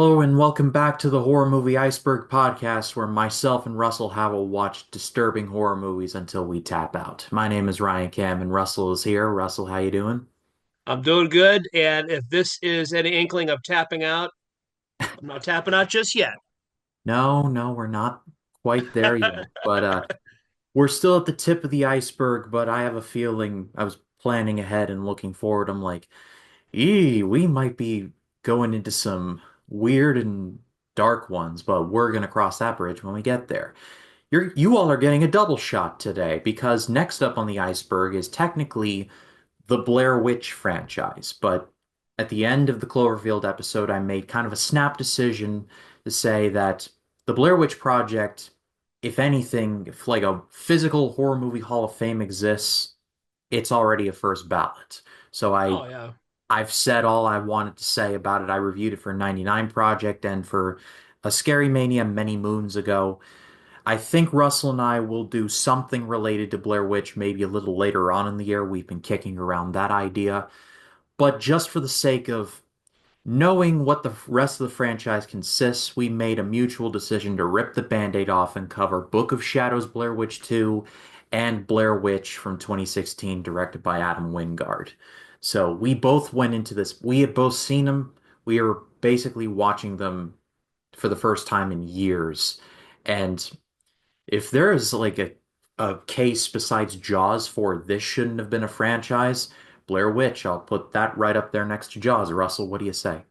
Hello and welcome back to the Horror Movie Iceberg podcast, where myself and Russell have will watch disturbing horror movies until we tap out. My name is Ryan Cam and Russell is here. Russell, how you doing? I'm doing good. And if this is any inkling of tapping out, I'm not tapping out just yet. No, no, we're not quite there yet, but we're still at the tip of the iceberg, but I have a feeling I was planning ahead and looking forward. I'm like, we might be going into some weird and dark ones, but we're gonna cross that bridge when we get there. You all are getting a double shot today because next up on the iceberg is technically the Blair Witch franchise. But at the end of the Cloverfield episode, I made kind of a snap decision to say that the Blair Witch Project, if anything, if like a physical horror movie Hall of Fame exists, it's already a first ballot. So Oh yeah. I've said all I wanted to say about it. I reviewed it for 99 Project and for a Scary Mania many moons ago. I think Russell and I will do something related to Blair Witch maybe a little later on in the year. We've been kicking around that idea. But just for the sake of knowing what the rest of the franchise consists, we made a mutual decision to rip the Band-Aid off and cover Book of Shadows Blair Witch 2 and Blair Witch from 2016, directed by Adam Wingard. So we both went into this. We had both seen them. We are basically watching them for the first time in years. And if there is like a case besides Jaws for this shouldn't have been a franchise, Blair Witch, I'll put that right up there next to Jaws. Russell, what do you say?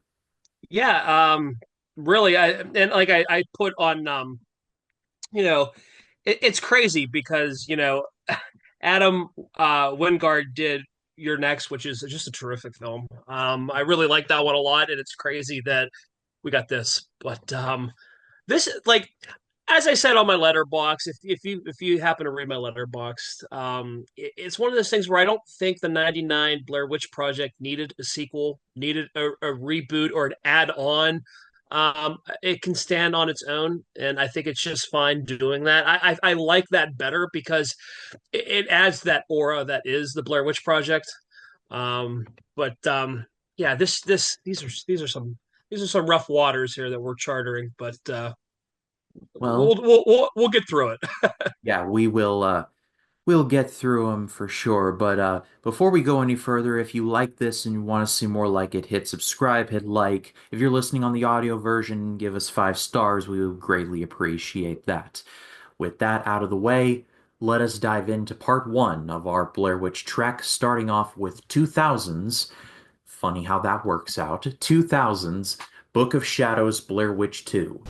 Yeah. Really, I put on you know, it's crazy because, Adam Wingard did Your Next, which is just a terrific film. I really like that one a lot, and it's crazy that we got this. But this like as I said on my letterbox, if you happen to read my letterbox, it's one of those things where I don't think the '99 Blair Witch Project needed a sequel, needed a reboot or an add-on. It can stand on its own, and I think it's just fine doing that. I like that better because it adds that aura that is the Blair Witch Project. Um, but yeah, these are some rough waters here that we're chartering, but Well, we'll get through it. yeah, we'll get through them for sure. But before we go any further, if you like this and you want to see more like it, hit subscribe, hit like. If you're listening on the audio version, give us 5 stars. We would greatly appreciate that. With that out of the way, let us dive into part one of our Blair Witch trek, starting off with 2000's. Funny how that works out. 2000's Book of Shadows Blair Witch 2.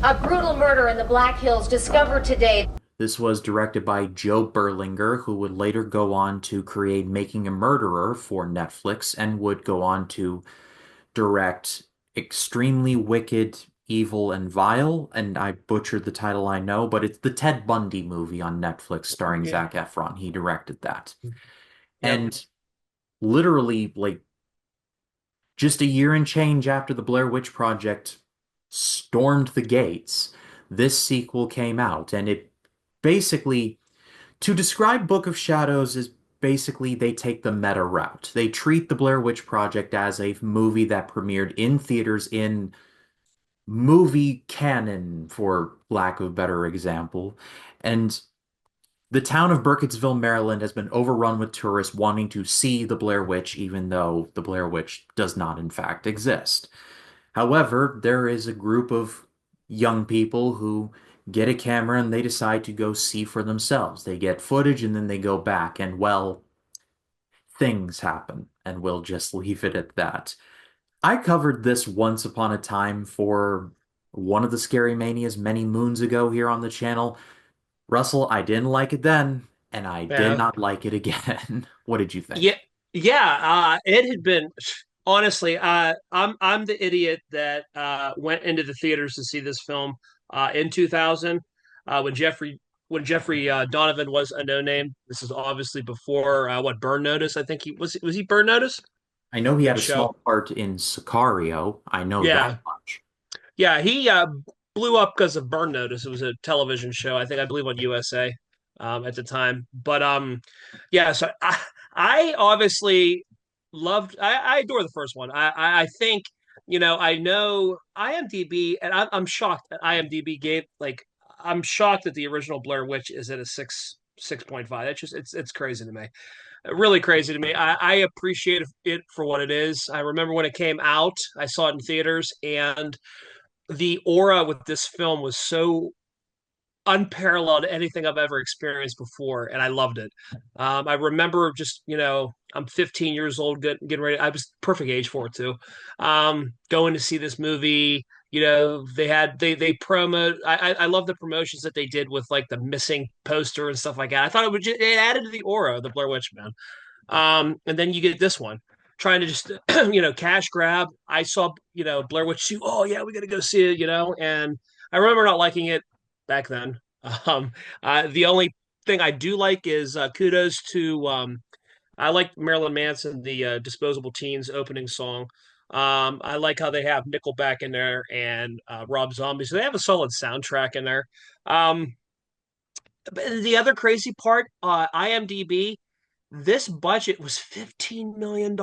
A brutal murder in the Black Hills discovered today. This was directed by Joe Berlinger, who would later go on to create Making a Murderer for Netflix and would go on to direct Extremely Wicked, Evil, and Vile. And I butchered the title, I know, but it's the Ted Bundy movie on Netflix starring Yeah. Zac Efron. He directed that. Yep. And literally, like, just a year and change after the Blair Witch Project stormed the gates, this sequel came out, and it basically, to describe Book of Shadows is basically they take the meta route. They treat the Blair Witch Project as a movie that premiered in theaters in movie canon, for lack of a better example. And the town of Burkittsville, Maryland has been overrun with tourists wanting to see the Blair Witch, even though the Blair Witch does not, in fact, exist. However, there is a group of young people who get a camera and they decide to go see for themselves. They get footage and then they go back, and well, things happen, and we'll just leave it at that. I covered this once upon a time for one of the Scary Manias many moons ago here on the channel. Russell, I didn't like it then, and I did Yeah. not like it again. What did you Yeah. think? Yeah. It had been honestly. I'm the idiot that went into the theaters to see this film in 2000 when Jeffrey Donovan was a no name. This is obviously before what Burn Notice. I think he Burn Notice. I know he had Good a show. small part in Sicario. I know that Yeah. much. Yeah, he blew up because of Burn Notice. It was a television show, I believe on USA at the time. But yeah, so I obviously I adore the first one. I think I know IMDb, and I'm shocked that IMDb gave like I'm shocked that the original Blair Witch is at a 6.5. That's just it's crazy to me, really crazy to me. I appreciate it for what it is. I remember when it came out, I saw it in theaters, and the aura with this film was so unparalleled anything I've ever experienced before, and I loved it. I remember just, I'm 15 years old, getting ready. I was perfect age for it too. Going to see this movie. They promo. I love the promotions that they did with like the missing poster and stuff like that. I thought it added to the aura of the Blair Witch Man. And then you get this one trying to just cash grab. I saw Blair Witch 2. Oh yeah, we got to go see it. And I remember not liking it back then. Um, the only thing I do like is kudos to I like Marilyn Manson, the Disposable Teens opening song. I like how they have Nickelback in there and Rob Zombie, so they have a solid soundtrack in there. Um, but the other crazy part, IMDb, this budget was $15 million,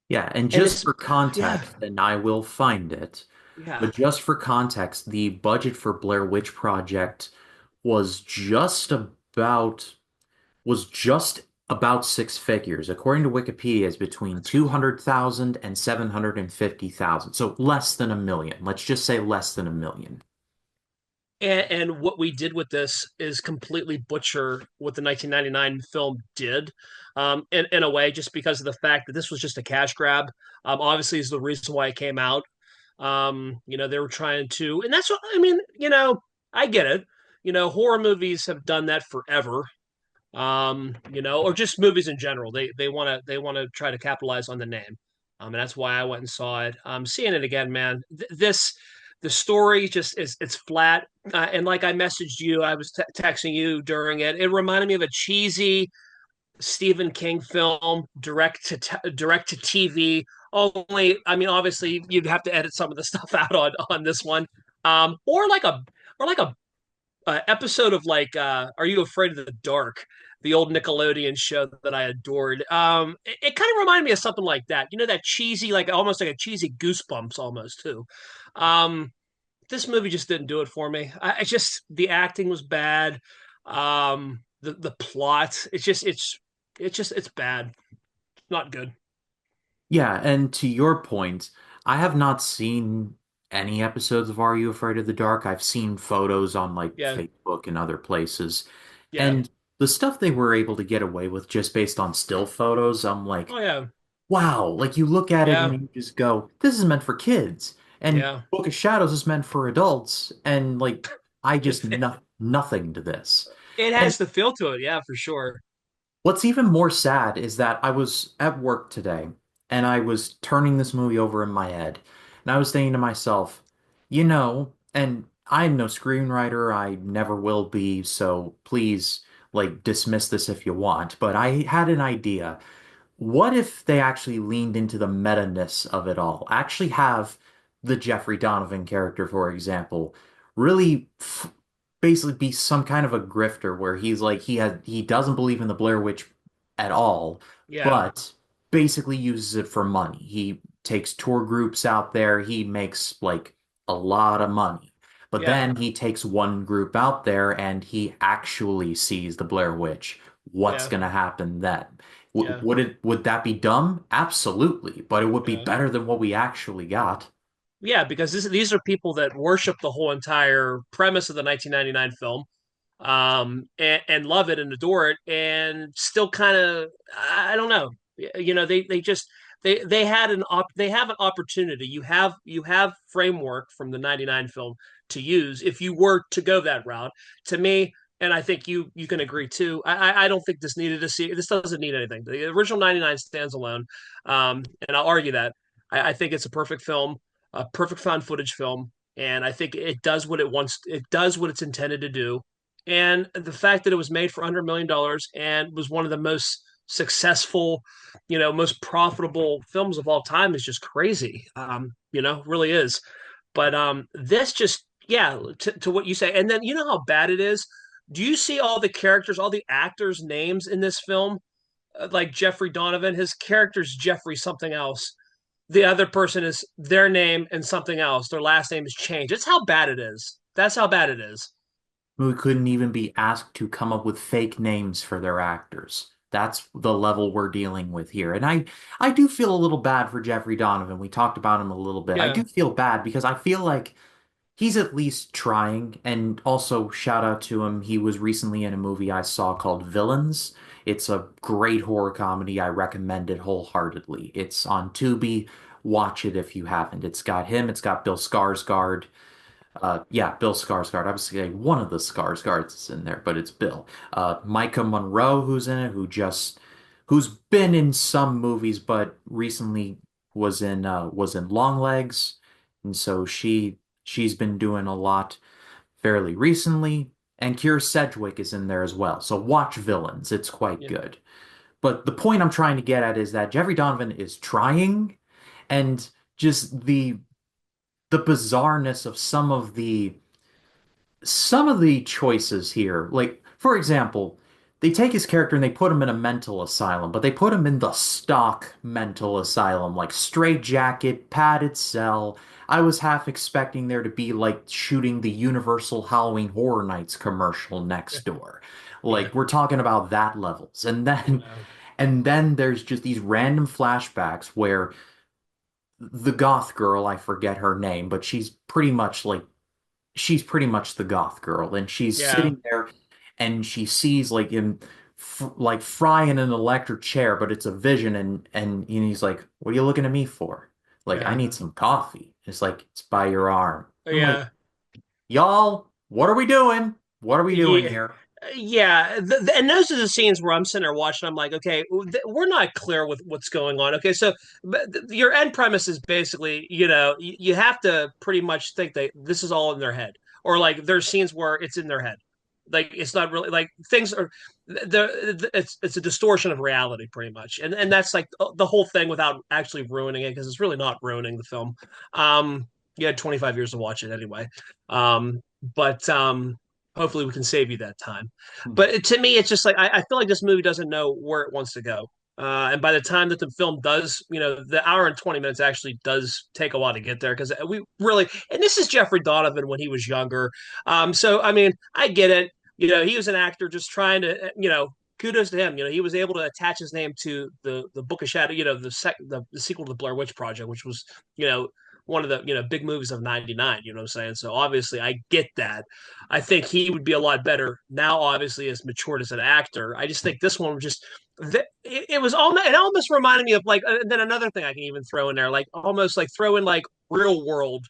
Yeah, and and just it's for yeah, context, and I will find it, yeah. but just for context, the budget for Blair Witch Project was just about six figures. According to Wikipedia, it's between That's crazy. 200,000 and 750,000. So less than a million. Let's just say less than a million. And what we did with this is completely butcher what the 1999 film did, in a way, just because of the fact that this was just a cash grab. Obviously, is the reason why it came out. They were trying to, and that's what I mean. I get it. Horror movies have done that forever. Or just movies in general. They want to try to capitalize on the name. And that's why I went and saw it. Seeing it again, man. The story just is it's flat. And like I messaged you, I was texting you during it. It reminded me of a cheesy Stephen King film, direct to TV. Only, I mean, obviously you'd have to edit some of the stuff out on this one. Or like a episode of like Are You Afraid of the Dark? The old Nickelodeon show that I adored. It kind of reminded me of something like that. That cheesy, like almost like a cheesy Goosebumps almost too. Um, this movie just didn't do it for me. I just the acting was bad. The plot, it's bad. Not good. Yeah, and to your point, I have not seen any episodes of Are You Afraid of the Dark? I've seen photos on like Yeah, Facebook and other places. yeah. And the stuff they were able to get away with just based on still photos, I'm like, Oh yeah, wow, like you look at it and yeah, you just go, this is meant for kids. And yeah. Book of Shadows is meant for adults. And like, I just no nothing to this. It And has the feel to it, yeah, for sure. what's even more sad is that I was at work today and I was turning this movie over in my head. And I was thinking to myself, and I'm no screenwriter, I never will be, so please, like, dismiss this if you want. But I had an idea. What if they actually leaned into the meta-ness of it all? Actually have the Jeffrey Donovan character, for example, really basically be some kind of a grifter where he's like he doesn't believe in the Blair Witch at all, Yeah, but basically uses it for money. He takes tour groups out there, he makes like a lot of money. But yeah, then he takes one group out there and he actually sees the Blair Witch. What's yeah, going to happen then? yeah, Would that be dumb? Absolutely, but it would be yeah. better than what we actually got. Yeah, because these are people that worship the whole entire premise of the 1999 film, and love it and adore it, and still kind of, I don't know, they just they have an opportunity. You have framework from the 99 film to use if you were to go that route. To me, and I think you can agree too. I don't think this doesn't need anything. The original 99 stands alone, and I'll argue that. I think it's a perfect film, a perfect found footage film, and I think it does what it wants. It does what it's intended to do, and the fact that it was made for under $1 million and was one of the most successful, most profitable films of all time is just crazy. Really is. But this just yeah, to what you say, and then you know how bad it is. Do you see all the characters, all the actors' names in this film? Like Jeffrey Donovan, his character's Jeffrey something else. the other person is their name and something else. Their last name is changed. That's how bad it is. That's how bad it is. We couldn't even be asked to come up with fake names for their actors. That's the level we're dealing with here. And I do feel a little bad for Jeffrey Donovan. We talked about him a little bit. I Yeah. do feel bad because I feel like he's at least trying. And also, shout out to him. He was recently in a movie I saw called Villains. It's a great horror comedy. I recommend it wholeheartedly. It's on Tubi. Watch it if you haven't. It's got him, it's got Bill Skarsgård. Yeah, Bill Skarsgård. I was saying one of the Skarsgårds is in there, but it's Bill. Micah Monroe, who's in it, who's been in some movies, but recently was in Longlegs, and so she's been doing a lot fairly recently. And Keira Sedgwick is in there as well. So watch Villains. It's quite Yeah. good. But the point I'm trying to get at is that Jeffrey Donovan is trying, and just the bizarreness of some of the choices here. Like, for example, they take his character and they put him in a mental asylum, but they put him in the stock mental asylum, like straitjacket, padded cell. I was half expecting there to be like shooting the Universal Halloween Horror Nights commercial next door. Yeah. Like, we're talking about that levels. Yeah. And then there's just these random flashbacks where the goth girl, I forget her name, but she's pretty much the goth girl, and she's Yeah. sitting there and she sees like him like fry in an electric chair, but it's a vision, and he's like, "What are you looking at me for?" Like, "I Yeah. need some coffee." It's like, "It's by your arm." I'm like, Yeah. "Y'all, what are we doing? What are we doing Yeah. here?" Yeah, and those are the scenes where I'm sitting there watching. I'm like, okay, we're not clear with what's going on. Okay, so your end premise is basically, you have to pretty much think that this is all in their head, or like there's scenes where it's in their head, like it's not really like things are. It's a distortion of reality, pretty much, and that's like the whole thing without actually ruining it because it's really not ruining the film. You had 25 years to watch it anyway, but hopefully we can save you that time. Hmm. But to me, it's just like I feel like this movie doesn't know where it wants to go. And by the time that the film does, the hour and 20 minutes actually does take a while to get there because we really, and this is Jeffrey Donovan when he was younger. So, I mean, I get it. He was an actor just trying to, kudos to him. He was able to attach his name to the Book of Shadow, the sequel to the Blair Witch Project, which was, you know, one of the big movies of '99. You know what I'm saying? So obviously, I get that. I think he would be a lot better now. Obviously, as matured as an actor, I just think this one was just it was almost it almost reminded me of like and then another thing I can even throw in there, like almost like throw in like Real World,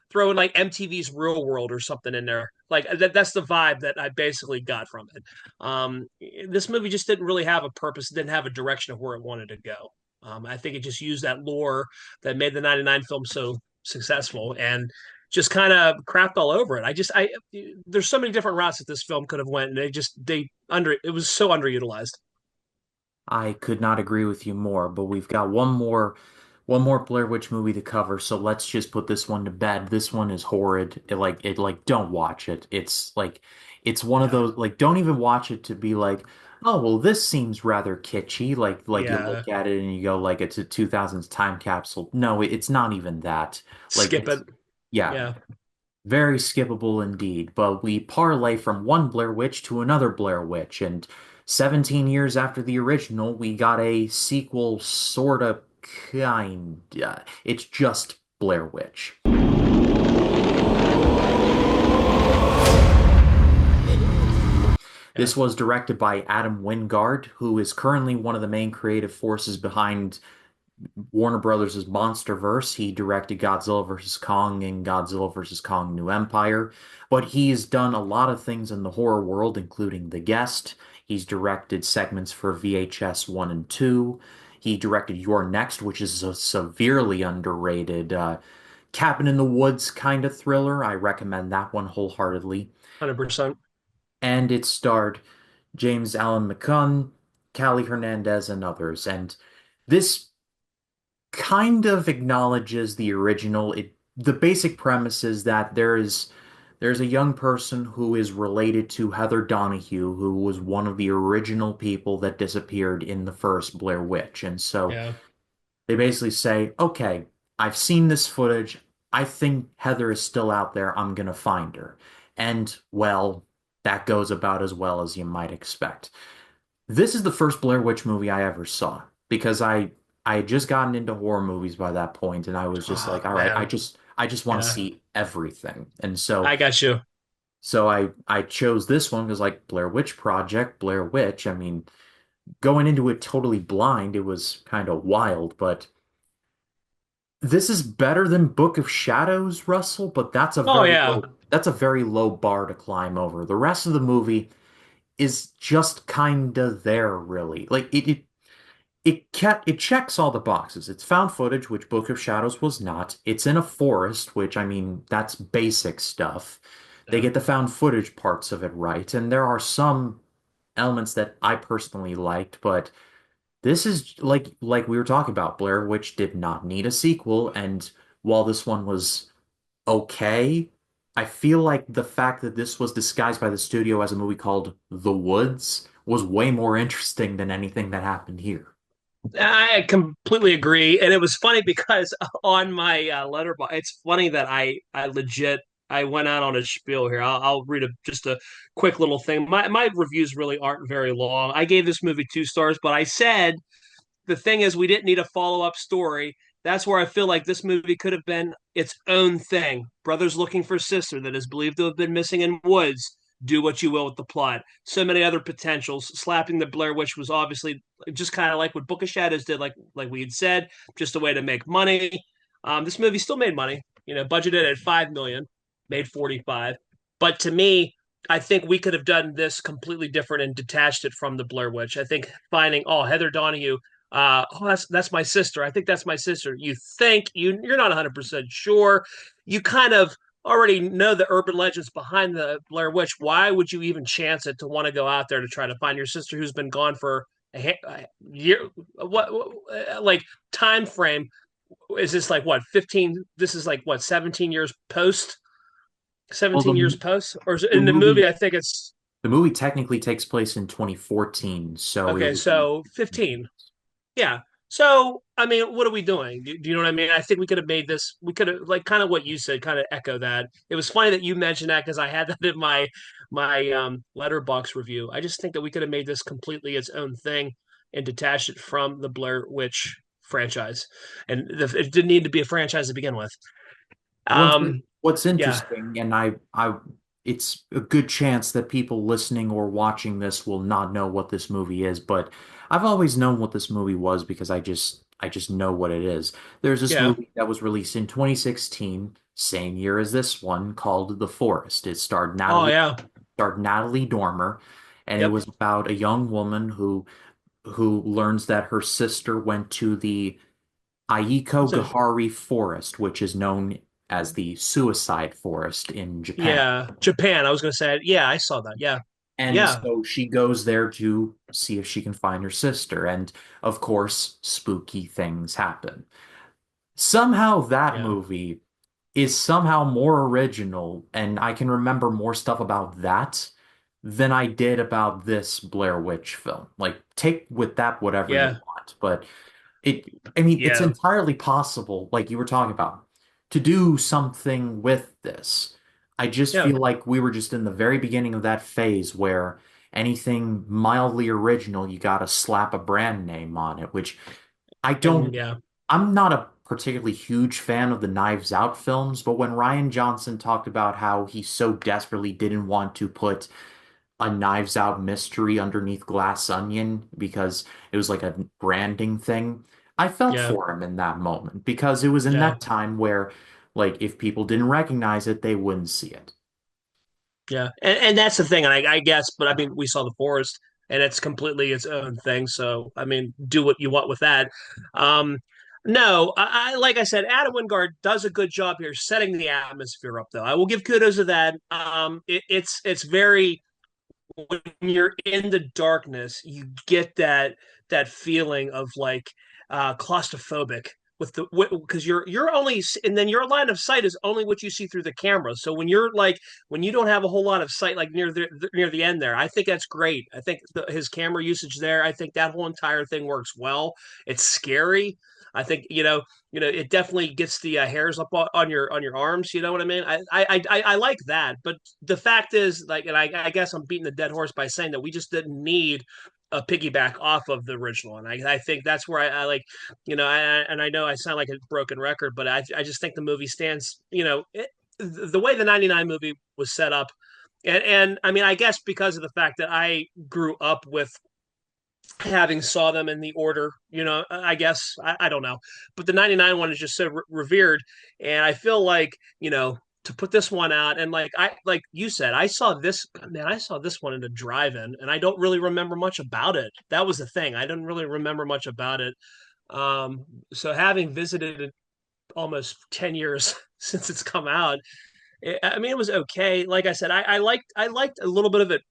throw in like MTV's Real World or something in there. Like that's the vibe that I basically got from it. This movie just didn't really have a purpose, it didn't have a direction of where it wanted to go. I think it just used that lore that made the '99 film so successful and just kind of crapped all over it. There's so many different routes that this film could have went, and they under it was so underutilized. I could not agree with you more, but we've got one more Blair Witch movie to cover, so let's just put this one to bed. This one is horrid. It don't watch it. It's like it's one of Yeah, those like don't even watch it to be like, "Oh, well, this seems rather kitschy." Like you yeah. look at it and you go like it's a 2000s time capsule. No, it's not even that. Like Skip it. it's yeah, Yeah, very skippable indeed, but we parlay from one Blair Witch to another Blair Witch, and 17 years after the original, we got a sequel, sorta, kinda. It's just Blair Witch. yeah. This was directed by Adam Wingard, who is currently one of the main creative forces behind Warner Brothers' MonsterVerse. He directed Godzilla vs. Kong and Godzilla vs. Kong New Empire, but he's done a lot of things in the horror world, including The Guest. He's directed segments for VHS 1 and 2. He directed Your Next, which is a severely underrated cabin in the woods kind of thriller. I recommend that one wholeheartedly. 100%. And it starred James Allen McCunn, Callie Hernandez, and others. And this kind of acknowledges the original. The basic premise is that there's a young person who is related to Heather Donahue, who was one of the original people that disappeared in the first Blair Witch. And so Yeah, they basically say, okay, I've seen this footage. I think Heather is still out there. I'm gonna find her. And well, that goes about as well as you might expect. This is the first Blair Witch movie I ever saw because I had just gotten into horror movies by that point, and I was just Oh like, all right, man, I just want to yeah, see everything. And so I got you. I chose this one because like Blair Witch Project, Blair Witch. I mean, going into it totally blind, it was kind of wild, but this is better than Book of Shadows, Russell, but Oh yeah, that's a very low bar to climb over. The rest of the movie is just kind of there, really. It checks all the boxes. It's found footage, which Book of Shadows was not. It's in a forest, which I mean, that's basic stuff. They yeah. get the found footage parts of it right, and there are some elements that I personally liked, but this is like we were talking about, Blair Witch did not need a sequel, and while this one was okay, I feel like the fact that this was disguised by the studio as a movie called The Woods was way more interesting than anything that happened here. I completely agree, and it was funny because on my letterbox, it's funny that I legit I went out on a spiel here. I'll read just a quick little thing. My reviews really aren't very long. I gave this movie 2 stars, but I said the thing is we didn't need a follow-up story. That's where I feel like this movie could have been its own thing. Brothers looking for sister that is believed to have been missing in woods. Do what you will with the plot. So many other potentials. Slapping the Blair Witch was obviously just kind of like what Book of Shadows did, like we had said, just a way to make money. This movie still made money. Budgeted at 5 million, made 45. But to me, I think we could have done this completely different and detached it from the Blair Witch. I think finding Heather Donahue, oh, that's my sister. I think that's my sister. You think you're not 100% sure. You kind of already know the urban legends behind the Blair Witch. Why would you even chance it to want to go out there to try to find your sister who's been gone for a year? What like time frame is this? Like what 15? This is like what 17 years post. Well, 17 years post, or the in the movie, movie I think it's the movie technically takes place in 2014, so it okay. would be So 15. Yeah. So, I mean, what are we doing? Do you know what I mean? I think we could have made this, we could have, like, kind of what you said, kind of echo that. It was funny that you mentioned that because I had that in my letterbox review. I just think that we could have made this completely its own thing and detached it from the Blair Witch franchise. And it didn't need to be a franchise to begin with. What's Um, what's yeah, interesting, and it's a good chance that people listening or watching this will not know what this movie is, but I've always known what this movie was because I just know what it is. There's this yeah. movie that was released in 2016, same year as this one, called The Forest. It Oh, yeah. starred Natalie Dormer, and it Yep. was about a young woman who learns that her sister went to the So, Aiko Forest, which is known as the Suicide Forest in Japan. yeah. Japan, I was going to say, yeah, I saw that. Yeah. And Yeah. so she goes there to see if she can find her sister. And of course, spooky things happen. Somehow that Yeah. movie is somehow more original, and I can remember more stuff about that than I did about this Blair Witch film. Like, take with that whatever you Yeah. want, but I mean, it's Yeah. entirely possible, like you were talking about, to do something with this. I just Yeah. feel like we were just in the very beginning of that phase where anything mildly original, you gotta slap a brand name on it, which I And don't, yeah. I'm not a particularly huge fan of the Knives Out films, but when Ryan Johnson talked about how he so desperately didn't want to put a Knives Out mystery underneath Glass Onion because it was like a branding thing. I felt Yeah. for him in that moment because it was in Yeah. that time where, like, if people didn't recognize it, they wouldn't see it. Yeah, and that's the thing, and I guess, but I mean, we saw the forest, and it's completely its own thing. So, I mean, do what you want with that. Um, no, like I said, Adam Wingard does a good job here setting the atmosphere up, though. I will give kudos to that. It's very when you're in the darkness, you get that feeling of like claustrophobic. with the because you're only and then your line of sight is only what you see through the camera. So when you're like when you don't have a whole lot of sight like near the end there, I think that's great. I think his camera usage there, I think that whole entire thing works well. It's scary. I think it definitely gets the hairs up on your arms. You know what I mean? I like that, but the fact is, like, and I guess I'm beating the dead horse by saying that we just didn't need a piggyback off of the original, and I think that's where I like, and I know I sound like a broken record, but I just think the movie stands, the way the '99 movie was set up, and I mean I guess because of the fact that I grew up with having saw them in the order, I guess I don't know, but the '99 one is just so revered, and I feel like to put this one out and like you said, I saw this one in a drive-in, and I don't really remember much about it. That was the thing, I didn't really remember much about it. So having visited it almost 10 years since it's come out, I mean it was okay. Like I said, I liked a little bit of it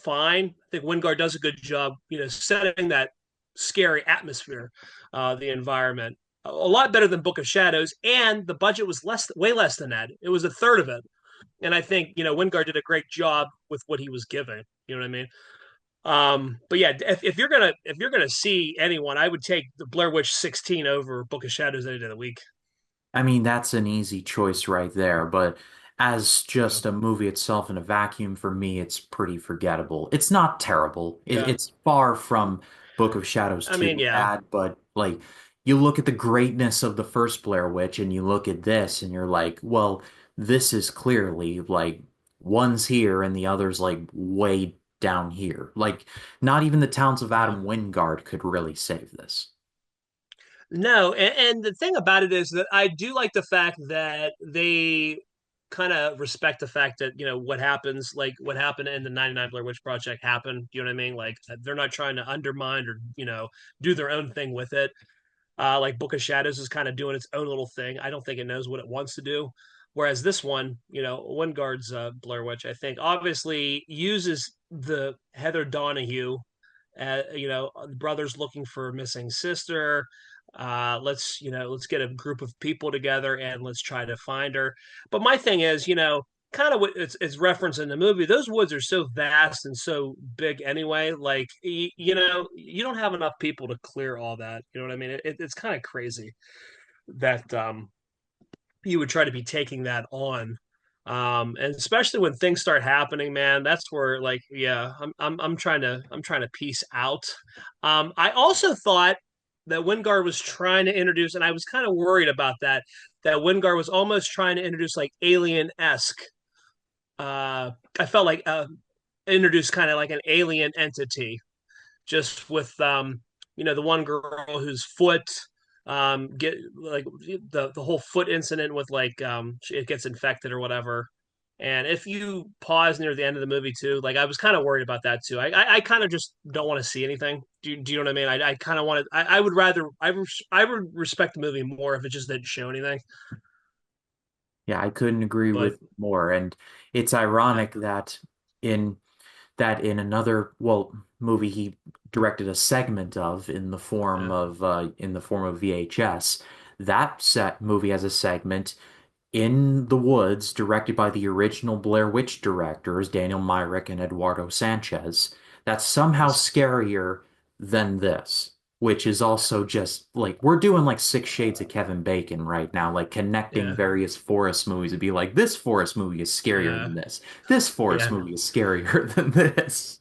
fine. I think Wingard does a good job, setting that scary atmosphere, the environment, a lot better than Book of Shadows. And the budget was way less than that. It was a third of it. And I think Wingard did a great job with what he was giving. You know what I mean? But yeah, if you're gonna see anyone, I would take the Blair Witch 16 over Book of Shadows any day of the week. I mean, that's an easy choice right there, but as Yeah, just a movie itself in a vacuum, for me, it's pretty forgettable. It's not terrible. yeah. It's far from Book of Shadows I mean, 2 yeah. bad, but like you look at the greatness of the first Blair Witch and you look at this and you're like, well, this is clearly like one's here and the other's like way down here. Like not even the Towns of Yeah. Adam Wingard could really save this. No, and the thing about it is that I do like the fact that they kind of respect the fact that what happens, like what happened in the '99 Blair Witch Project happened. You know what I mean? Like they're not trying to undermine or do their own thing with it. Like Book of Shadows is kind of doing its own little thing. I don't think it knows what it wants to do. Whereas this one, Wingard's Blair Witch, I think, obviously uses the Heather Donahue, brothers looking for a missing sister. Let's get a group of people together and let's try to find her. But my thing is, kind of what it's referenced in the movie. Those woods are so vast and so big anyway. Like you don't have enough people to clear all that. You know what I mean? It's kind of crazy that you would try to be taking that on. And especially when things start happening, man, that's where like, yeah, I'm trying to piece out. I also thought that Wingard was trying to introduce, and I was kind of worried about that Wingard was almost trying to introduce like alien-esque. I felt like introduce kind of like an alien entity, just with the one girl whose foot get like the whole foot incident with like it gets infected or whatever. And if you pause near the end of the movie too, like I was kind of worried about that too. I kind of just don't want to see anything. Do you know what I mean? I kind of want to. I would rather. I would respect the movie more if it just didn't show anything. Yeah, I couldn't agree with But you more. And it's yeah, ironic in in another movie he directed a segment of yeah, in the form of VHS. That set movie has a segment in the Woods, directed by the original Blair Witch directors, Daniel Myrick and Eduardo Sanchez, that's somehow nice. scarier than this, which is also just like we're doing like Six Shades of Kevin Bacon right now, like connecting Yeah, various Forest movies to be like, this Forest movie is scarier yeah, than this. This Forest yeah. movie is scarier than this.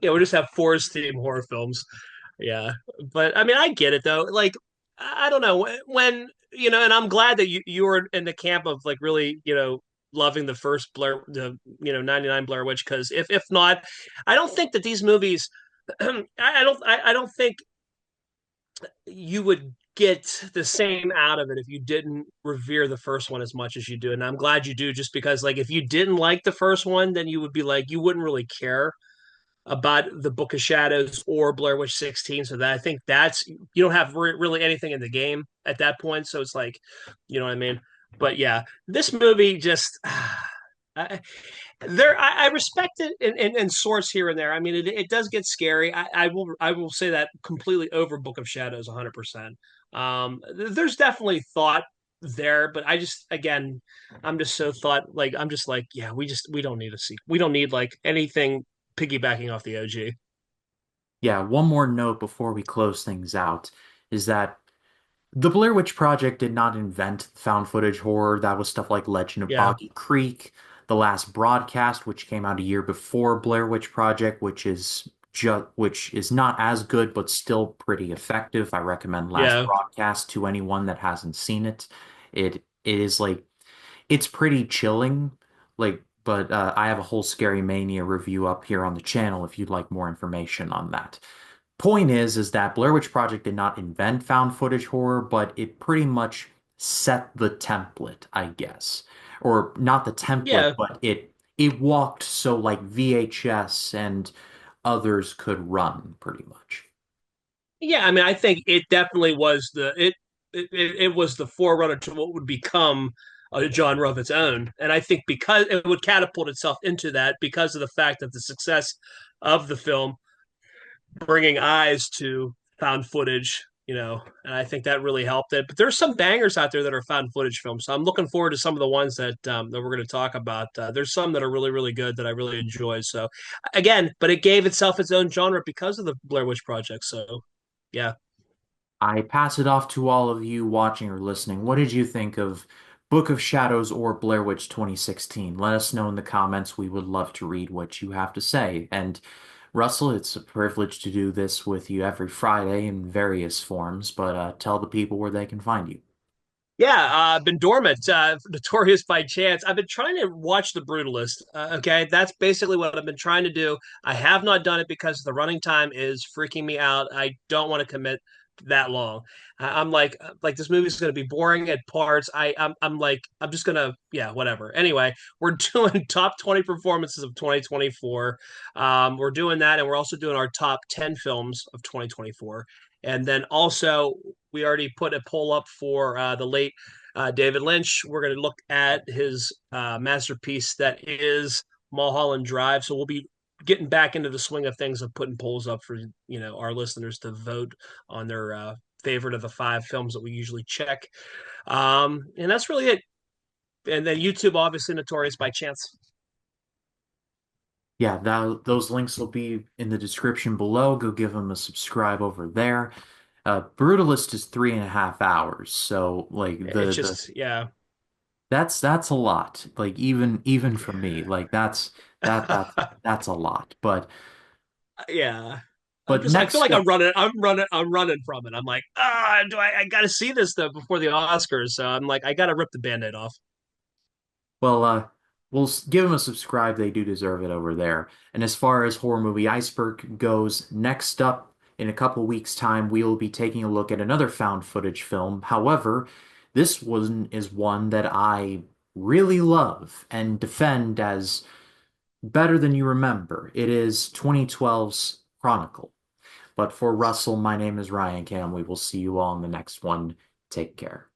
Yeah, we just have forest theme horror films. Yeah, but I mean, I get it though. Like, I don't know when and I'm glad that you were in the camp of like really loving the first Blair, the '99 Blair Witch, because if not, I don't think that these movies, I don't think you would get the same out of it if you didn't revere the first one as much as you do. And I'm glad you do, just because like if you didn't like the first one, then you would be like you wouldn't really care about the Book of Shadows or Blair Witch 16. So that I think that's you don't have really anything in the game at that point. So it's like, you know what I mean? But yeah, this movie just I, I respect it in sorts here and there. I mean, it does get scary. I will say that completely over Book of Shadows 100%. There's definitely thought there, but I just again, I'm just so thought like I'm just like, yeah, we don't need a sequel. We don't need like anything piggybacking off the OG. Yeah, one more note before we close things out is that the Blair Witch Project did not invent found footage horror. That was stuff like Legend of Yeah, Boggy Creek, The Last Broadcast, which came out a year before Blair Witch Project, which is not as good but still pretty effective. I recommend Last yeah, Broadcast to anyone that hasn't seen it. It is like it's pretty chilling, but I have a whole Scary Mania review up here on the channel if you'd like more information on that. Point is that Blair Witch Project did not invent found footage horror, but it pretty much set the template, I guess. Or not the template, yeah. but it walked so like VHS and others could run pretty much. Yeah, I mean, I think it definitely was it was the forerunner to what would become a genre of its own, and I think because it would catapult itself into that because of the fact that the success of the film bringing eyes to found footage, and I think that really helped it. But there's some bangers out there that are found footage films, so I'm looking forward to some of the ones that we're going to talk about. There's some that are really really good that I really enjoy. So again, but it gave itself its own genre because of the Blair Witch Project. So yeah. I pass it off to all of you watching or listening. What did you think of Book of Shadows or Blair Witch 2016? Let us know in the comments. We would love to read what you have to say. And Russell, it's a privilege to do this with you every Friday in various forms, but tell the people where they can find you. Yeah, I've been dormant, notorious by chance. I've been trying to watch The Brutalist. Okay, that's basically what I've been trying to do. I have not done it because the running time is freaking me out. I don't want to commit that long. I'm like this movie's going to be boring at parts. I'm like, I'm just gonna, yeah, whatever. Anyway, we're doing top 20 performances of 2024. We're doing that, and we're also doing our top 10 films of 2024. And then also, we already put a poll up for the late David Lynch. We're going to look at his masterpiece that is Mulholland Drive. So we'll be getting back into the swing of things of putting polls up for our listeners to vote on their favorite of the five films that we usually check. And that's really it. And then YouTube, obviously, notorious by chance. Yeah, those links will be in the description below. Go give them a subscribe over there. Brutalist is 3.5 hours, so like It's just, yeah. that's a lot. Like even for me, like that's a lot. Yeah. But I feel next like up, I'm running from it. I'm like, I gotta see this though before the Oscars. So I'm like, I gotta rip the band-aid off. well, give them a subscribe. They do deserve it over there. And as far as horror movie Iceberg goes, next up in a couple weeks' time, we will be taking a look at another found footage film. However, this one is one that I really love and defend as better than you remember. It is 2012's Chronicle. But for Russell, my name is Ryan Cam. We will see you all in the next one. Take care.